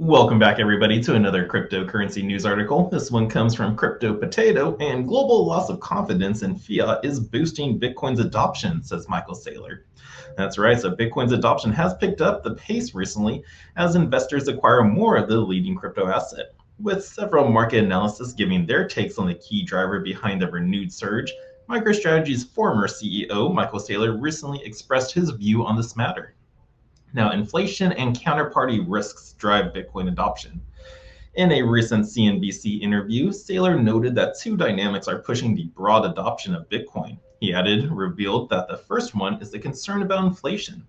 Welcome back, everybody, to another cryptocurrency news article. This one comes from Crypto Potato, and global loss of confidence in fiat is boosting Bitcoin's adoption, says Michael Saylor. That's right, so Bitcoin's adoption has picked up the pace recently as investors acquire more of the leading crypto asset, with several market analysts giving their takes on the key driver behind the renewed surge. MicroStrategy's former CEO, Michael Saylor, recently expressed his view on this matter. Now, inflation and counterparty risks drive Bitcoin adoption. In a recent CNBC interview, Saylor noted that two dynamics are pushing the broad adoption of Bitcoin. He revealed that the first one is the concern about inflation.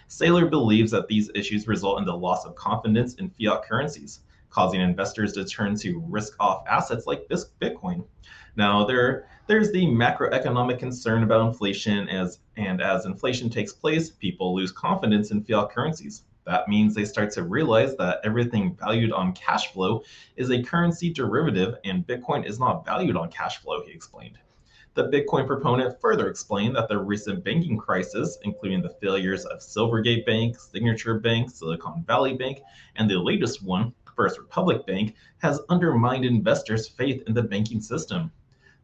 Saylor believes that these issues result in the loss of confidence in fiat currencies, causing investors to turn to risk-off assets like Bitcoin. Now, there's the macroeconomic concern about inflation, as inflation takes place, people lose confidence in fiat currencies. That means they start to realize that everything valued on cash flow is a currency derivative, and Bitcoin is not valued on cash flow, he explained. The Bitcoin proponent further explained that the recent banking crisis, including the failures of Silvergate Bank, Signature Bank, Silicon Valley Bank, and the latest one, First Republic Bank, has undermined investors' faith in the banking system.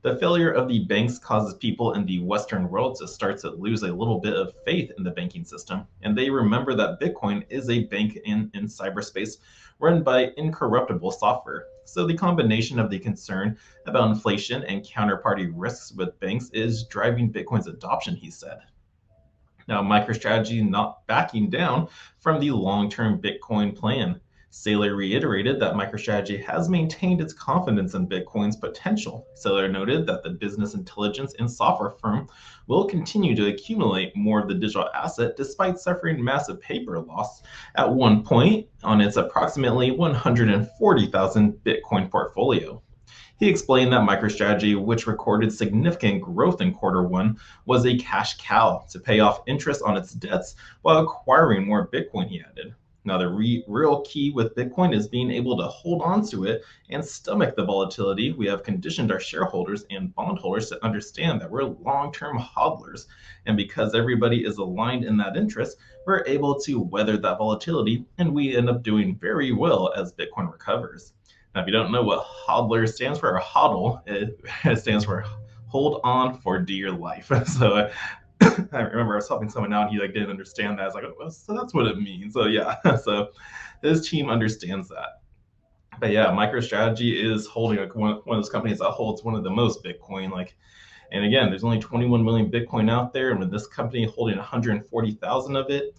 The failure of the banks causes people in the Western world to start to lose a little bit of faith in the banking system, and they remember that Bitcoin is a bank in cyberspace run by incorruptible software. So the combination of the concern about inflation and counterparty risks with banks is driving Bitcoin's adoption, he said. Now, MicroStrategy not backing down from the long-term Bitcoin plan. Saylor reiterated that MicroStrategy has maintained its confidence in Bitcoin's potential. Saylor noted that the business intelligence and software firm will continue to accumulate more of the digital asset despite suffering massive paper loss at one point on its approximately 140,000 Bitcoin portfolio. He explained that MicroStrategy, which recorded significant growth in Q1, was a cash cow to pay off interest on its debts while acquiring more Bitcoin, he added. Now, the real key with Bitcoin is being able to hold on to it and stomach the volatility. We have conditioned our shareholders and bondholders to understand that we're long-term hodlers. And because everybody is aligned in that interest, we're able to weather that volatility, and we end up doing very well as Bitcoin recovers. Now, if you don't know what hodler stands for, or hodl, it stands for hold on for dear life. So I remember I was helping someone out, and he didn't understand that. I was like, oh, so that's what it means. So yeah, so his team understands that. But yeah, MicroStrategy is holding one of those companies that holds one of the most Bitcoin. And again, there's only 21 million Bitcoin out there, and with this company holding 140,000 of it,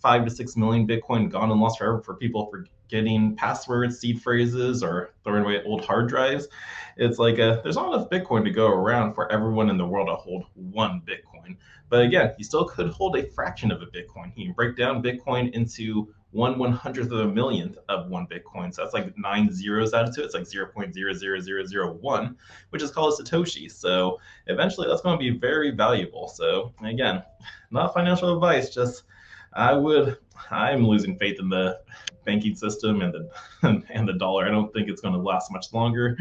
5 to 6 million Bitcoin gone and lost forever for people forgetting passwords, seed phrases, or throwing away old hard drives. It's like there's not enough Bitcoin to go around for everyone in the world to hold one Bitcoin. But again, you still could hold a fraction of a Bitcoin. You can break down Bitcoin into 1/100th of a millionth of one Bitcoin. So that's like 9 zeros added to it. It's like 0.00001, which is called a Satoshi. So eventually that's going to be very valuable. So again, not financial advice, just I'm losing faith in the banking system and the dollar. I don't think it's going to last much longer.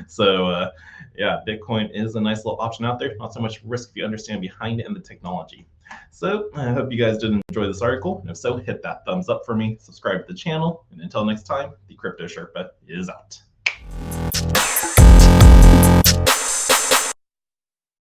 So yeah, Bitcoin is a nice little option out there. Not so much risk if you understand behind it and the technology. So I hope you guys did enjoy this article. And if so, hit that thumbs up for me, subscribe to the channel, and until next time, the Crypto Sherpa is out.